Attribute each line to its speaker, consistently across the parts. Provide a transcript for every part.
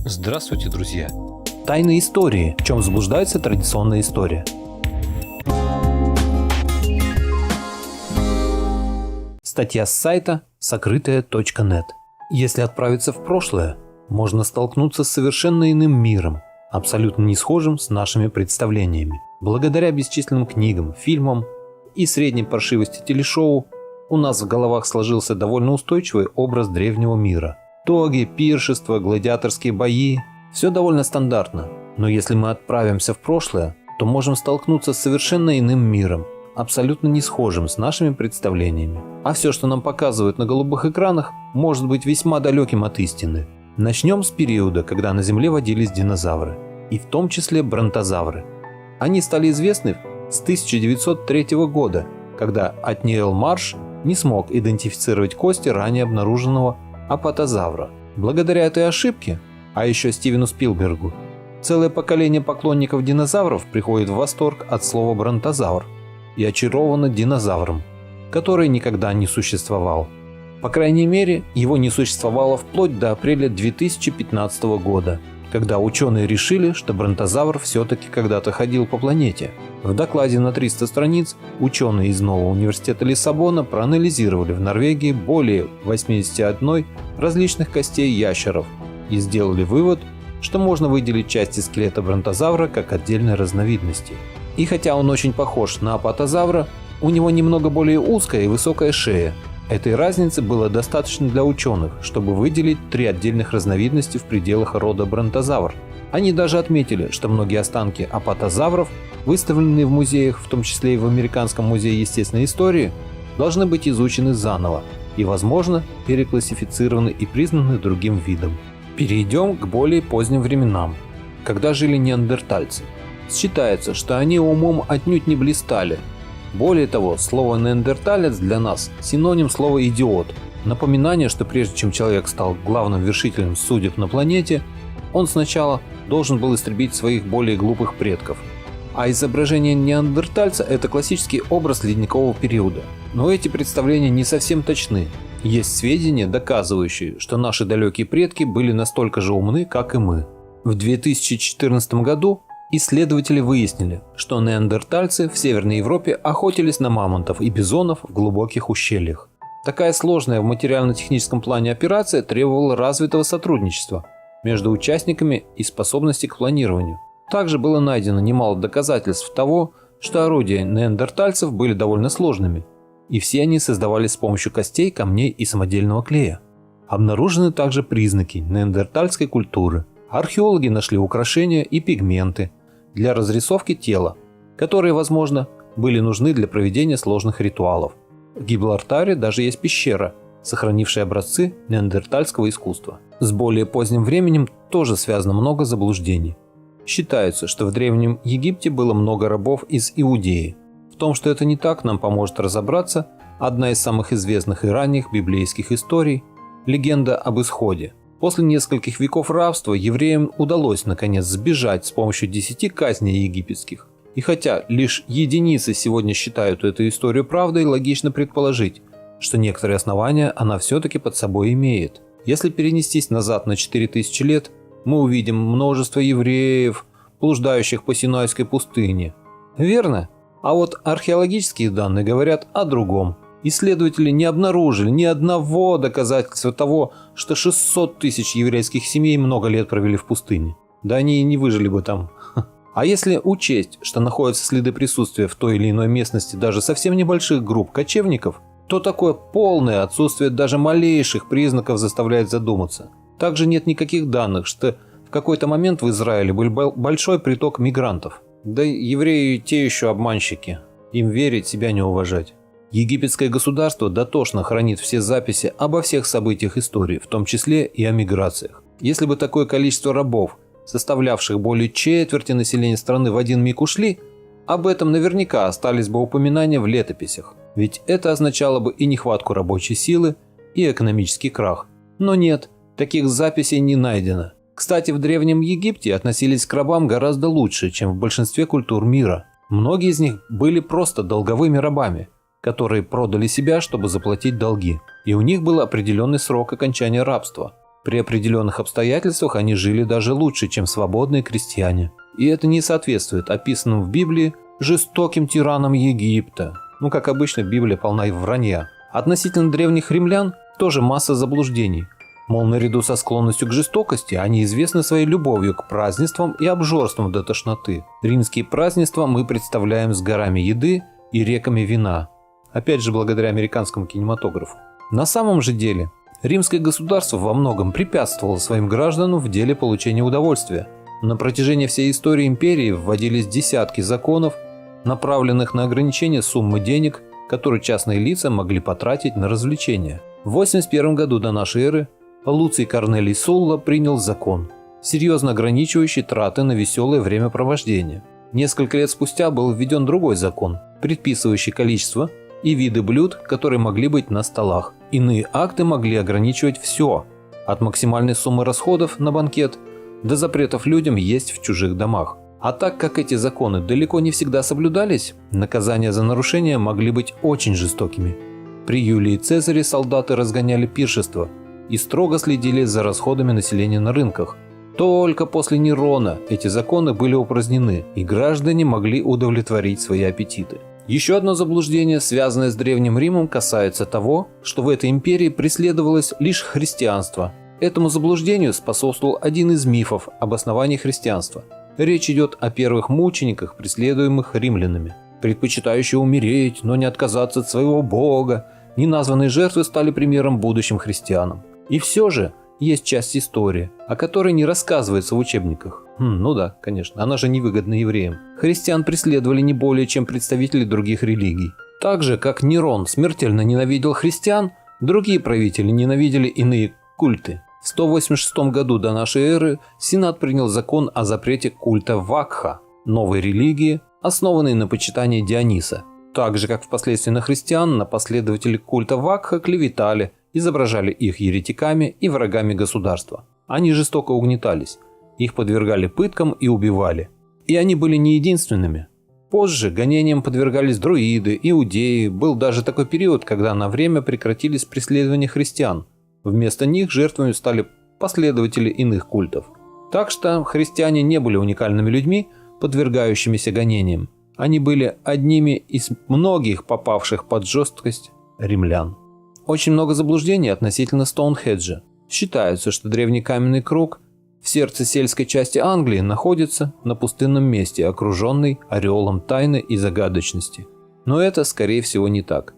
Speaker 1: Здравствуйте, друзья! Тайны истории, в чем заблуждается традиционная история. Статья с сайта сокрытое.нет. Если отправиться в прошлое, можно столкнуться с совершенно иным миром, абсолютно не схожим с нашими представлениями. Благодаря бесчисленным книгам, фильмам и средней паршивости телешоу у нас в головах сложился довольно устойчивый образ древнего мира. Тоги, пиршества, гладиаторские бои – все довольно стандартно. Но если мы отправимся в прошлое, то можем столкнуться с совершенно иным миром, абсолютно не схожим с нашими представлениями. А все, что нам показывают на голубых экранах, может быть весьма далеким от истины. Начнем с периода, когда на Земле водились динозавры, и в том числе бронтозавры. Они стали известны с 1903 года, когда Отниел Марш не смог идентифицировать кости ранее обнаруженного апатозавра. Благодаря этой ошибке, а еще Стивену Спилбергу, целое поколение поклонников динозавров приходит в восторг от слова бронтозавр и очаровано динозавром, который никогда не существовал. По крайней мере, его не существовало вплоть до апреля 2015 года, когда ученые решили, что бронтозавр все-таки когда-то ходил по планете. В докладе на 300 страниц ученые из Нового университета Лиссабона проанализировали в Норвегии более 81 различных костей ящеров и сделали вывод, что можно выделить части скелета бронтозавра как отдельной разновидности. И хотя он очень похож на апатозавра, у него немного более узкая и высокая шея. Этой разницы было достаточно для ученых, чтобы выделить 3 отдельных разновидности в пределах рода бронтозавр. Они даже отметили, что многие останки апатозавров, выставленные в музеях, в том числе и в Американском музее естественной истории, должны быть изучены заново и, возможно, переклассифицированы и признаны другим видом. Перейдем к более поздним временам, когда жили неандертальцы. Считается, что они умом отнюдь не блистали. Более того, слово «неандерталец» для нас – синоним слова «идиот». Напоминание, что прежде чем человек стал главным вершителем судеб на планете, он сначала должен был истребить своих более глупых предков. А изображение неандертальца – это классический образ ледникового периода. Но эти представления не совсем точны. Есть сведения, доказывающие, что наши далекие предки были настолько же умны, как и мы. В 2014 году исследователи выяснили, что неандертальцы в Северной Европе охотились на мамонтов и бизонов в глубоких ущельях. Такая сложная в материально-техническом плане операция требовала развитого сотрудничества между участниками и способности к планированию. Также было найдено немало доказательств того, что орудия неандертальцев были довольно сложными, и все они создавались с помощью костей, камней и самодельного клея. Обнаружены также признаки неандертальской культуры. Археологи нашли украшения и пигменты для разрисовки тела, которые, возможно, были нужны для проведения сложных ритуалов. В Гибралтаре даже есть пещера, сохранившая образцы неандертальского искусства. С более поздним временем тоже связано много заблуждений. Считается, что в Древнем Египте было много рабов из Иудеи. В том, что это не так, нам поможет разобраться одна из самых известных и ранних библейских историй – легенда об Исходе. После нескольких веков рабства евреям удалось наконец сбежать с помощью 10 казней египетских. И хотя лишь единицы сегодня считают эту историю правдой, логично предположить, что некоторые основания она все-таки под собой имеет. Если перенестись назад на 4000 лет, мы увидим множество евреев, блуждающих по Синайской пустыне. Верно? А вот археологические данные говорят о другом. Исследователи не обнаружили ни одного доказательства того, что 600 тысяч еврейских семей много лет провели в пустыне. Да они и не выжили бы там. А если учесть, что находятся следы присутствия в той или иной местности даже совсем небольших групп кочевников, то такое полное отсутствие даже малейших признаков заставляет задуматься. Также нет никаких данных, что в какой-то момент в Израиле был большой приток мигрантов. Да евреи те еще обманщики. Им верить, себя не уважать. Египетское государство дотошно хранит все записи обо всех событиях истории, в том числе и о миграциях. Если бы такое количество рабов, составлявших более четверти населения страны, в один миг ушли, об этом наверняка остались бы упоминания в летописях. Ведь это означало бы и нехватку рабочей силы, и экономический крах. Но нет, таких записей не найдено. Кстати, в Древнем Египте относились к рабам гораздо лучше, чем в большинстве культур мира. Многие из них были просто долговыми рабами, которые продали себя, чтобы заплатить долги. И у них был определенный срок окончания рабства. При определенных обстоятельствах они жили даже лучше, чем свободные крестьяне. И это не соответствует описанным в Библии жестоким тиранам Египта. Как обычно, Библия полна вранья. Относительно древних римлян тоже масса заблуждений. Мол, наряду со склонностью к жестокости, они известны своей любовью к празднествам и обжорствам до тошноты. Римские празднества мы представляем с горами еды и реками вина. Опять же, благодаря американскому кинематографу. На самом же деле, римское государство во многом препятствовало своим гражданам в деле получения удовольствия. На протяжении всей истории империи вводились десятки законов, направленных на ограничение суммы денег, которые частные лица могли потратить на развлечения. В 81 году до нашей эры Луций Корнелий Сулла принял закон, серьезно ограничивающий траты на веселое времяпровождение. Несколько лет спустя был введен другой закон, предписывающий количество и виды блюд, которые могли быть на столах. Иные акты могли ограничивать все, от максимальной суммы расходов на банкет до запретов людям есть в чужих домах. А так как эти законы далеко не всегда соблюдались, наказания за нарушения могли быть очень жестокими. При Юлии Цезаре солдаты разгоняли пиршества и строго следили за расходами населения на рынках. Только после Нерона эти законы были упразднены, и граждане могли удовлетворить свои аппетиты. Еще одно заблуждение, связанное с Древним Римом, касается того, что в этой империи преследовалось лишь христианство. Этому заблуждению способствовал один из мифов об основании христианства. Речь идет о первых мучениках, преследуемых римлянами. Предпочитающие умереть, но не отказаться от своего бога, неназванные жертвы стали примером будущим христианам. И все же есть часть истории, о которой не рассказывается в учебниках. Ну да, конечно, она же невыгодна евреям. Христиан преследовали не более чем представители других религий. Так же, как Нерон смертельно ненавидел христиан, другие правители ненавидели иные культы. В 186 году до нашей эры Сенат принял закон о запрете культа Вакха, новой религии, основанной на почитании Диониса. Так же, как впоследствии на христиан, на последователей культа Вакха клеветали, изображали их еретиками и врагами государства. Они жестоко угнетались, их подвергали пыткам и убивали. И они были не единственными. Позже гонениям подвергались друиды, иудеи, был даже такой период, когда на время прекратились преследования христиан. Вместо них жертвами стали последователи иных культов. Так что христиане не были уникальными людьми, подвергающимися гонениям. Они были одними из многих попавших под жесткость римлян. Очень много заблуждений относительно Стоунхеджа. Считается, что древний каменный круг в сердце сельской части Англии находится на пустынном месте, окруженный ореолом тайны и загадочности. Но это, скорее всего, не так.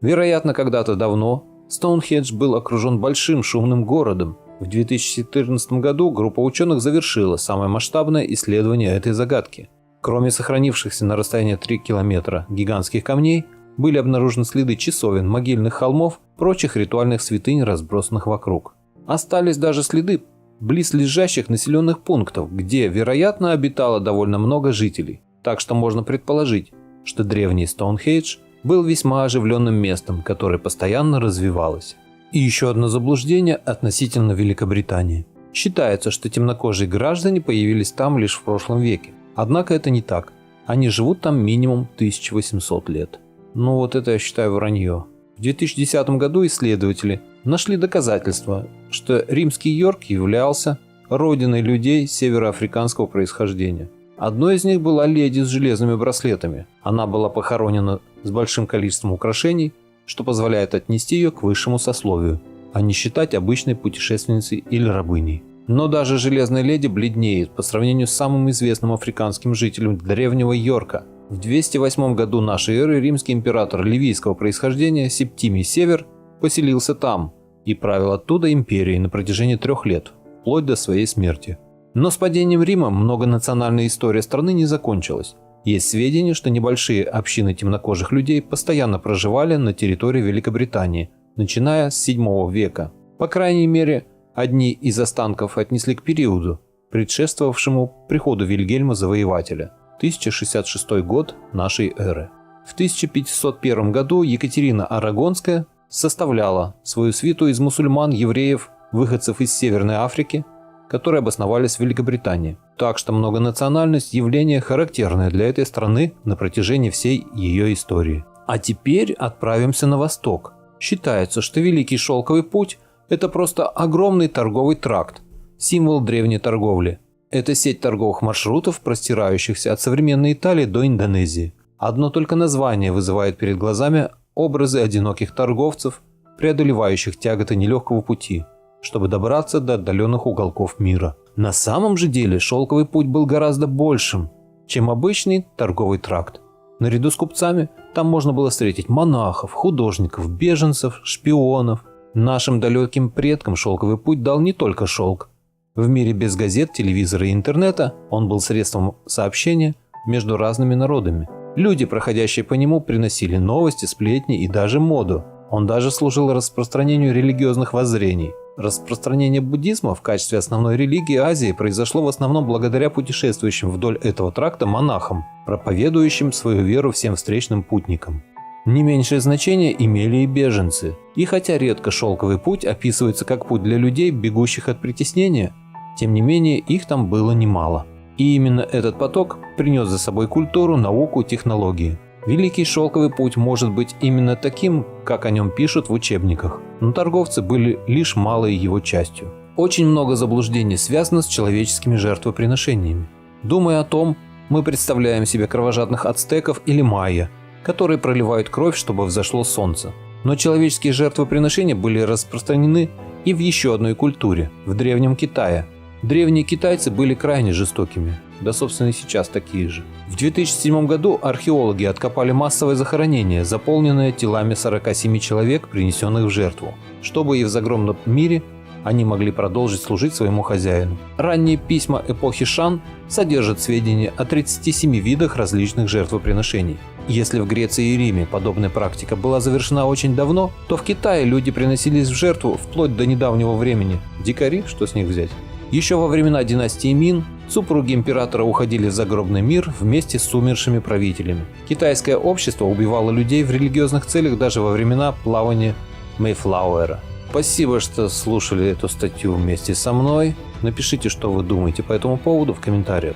Speaker 1: Вероятно, когда-то давно Стоунхедж был окружен большим шумным городом. В 2014 году группа ученых завершила самое масштабное исследование этой загадки. Кроме сохранившихся на расстоянии 3 километра гигантских камней, были обнаружены следы часовен, могильных холмов, прочих ритуальных святынь, разбросанных вокруг. Остались даже следы близлежащих населенных пунктов, где, вероятно, обитало довольно много жителей. Так что можно предположить, что древний Стоунхендж был весьма оживленным местом, которое постоянно развивалось. И еще одно заблуждение относительно Великобритании. Считается, что темнокожие граждане появились там лишь в прошлом веке. Однако это не так. Они живут там минимум 1800 лет. Ну вот это я считаю вранье. В 2010 году исследователи нашли доказательства, что римский Йорк являлся родиной людей североафриканского происхождения. Одной из них была леди с железными браслетами. Она была похоронена с большим количеством украшений, что позволяет отнести ее к высшему сословию, а не считать обычной путешественницей или рабыней. Но даже железная леди бледнеет по сравнению с самым известным африканским жителем древнего Йорка. В 208 году нашей эры римский император ливийского происхождения Септимий Север поселился там и правил оттуда империей на протяжении 3 лет, вплоть до своей смерти. Но с падением Рима многонациональная история страны не закончилась. Есть сведения, что небольшие общины темнокожих людей постоянно проживали на территории Великобритании, начиная с 7 века. По крайней мере, одни из останков отнесли к периоду, предшествовавшему приходу Вильгельма Завоевателя, 1066 год нашей эры. В 1501 году Екатерина Арагонская составляла свою свиту из мусульман, евреев, выходцев из Северной Африки, которые обосновались в Великобритании. Так что многонациональность – явление характерное для этой страны на протяжении всей ее истории. А теперь отправимся на восток. Считается, что Великий Шелковый путь – Это просто огромный торговый тракт, символ древней торговли. Это сеть торговых маршрутов, простирающихся от современной Италии до Индонезии. Одно только название вызывает перед глазами образы одиноких торговцев, преодолевающих тяготы нелегкого пути, чтобы добраться до отдаленных уголков мира. На самом же деле шелковый путь был гораздо большим, чем обычный торговый тракт. Наряду с купцами там можно было встретить монахов, художников, беженцев, шпионов. Нашим далеким предкам шелковый путь дал не только шелк. В мире без газет, телевизора и интернета он был средством сообщения между разными народами. Люди, проходящие по нему, приносили новости, сплетни и даже моду. Он даже служил распространению религиозных воззрений. Распространение буддизма в качестве основной религии Азии произошло в основном благодаря путешествующим вдоль этого тракта монахам, проповедующим свою веру всем встречным путникам. Не меньшее значение имели и беженцы. И хотя редко шелковый путь описывается как путь для людей, бегущих от притеснения, тем не менее их там было немало. И именно этот поток принес за собой культуру, науку, технологии. Великий шелковый путь может быть именно таким, как о нем пишут в учебниках, но торговцы были лишь малой его частью. Очень много заблуждений связано с человеческими жертвоприношениями. Думая о том, мы представляем себе кровожадных ацтеков или майя, которые проливают кровь, чтобы взошло солнце. Но человеческие жертвоприношения были распространены и в еще одной культуре – в Древнем Китае. Древние китайцы были крайне жестокими, да собственно и сейчас такие же. В 2007 году археологи откопали массовое захоронение, заполненное телами 47 человек, принесенных в жертву, чтобы и в загробном мире они могли продолжить служить своему хозяину. Ранние письма эпохи Шан содержат сведения о 37 видах различных жертвоприношений. Если в Греции и Риме подобная практика была завершена очень давно, то в Китае люди приносились в жертву вплоть до недавнего времени. Дикари, что с них взять? Еще во времена династии Мин супруги императора уходили в загробный мир вместе с умершими правителями. Китайское общество убивало людей в религиозных целях даже во времена плавания Мейфлауэра. Спасибо, что слушали эту статью вместе со мной. Напишите, что вы думаете по этому поводу в комментариях.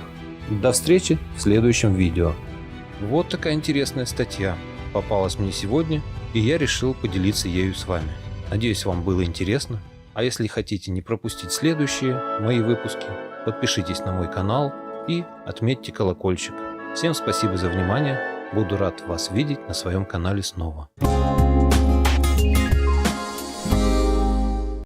Speaker 1: До встречи в следующем видео. Вот такая интересная статья попалась мне сегодня, и я решил поделиться ею с вами. Надеюсь, вам было интересно. А если хотите не пропустить следующие мои выпуски, подпишитесь на мой канал и отметьте колокольчик. Всем спасибо за внимание. Буду рад вас видеть на своем канале снова.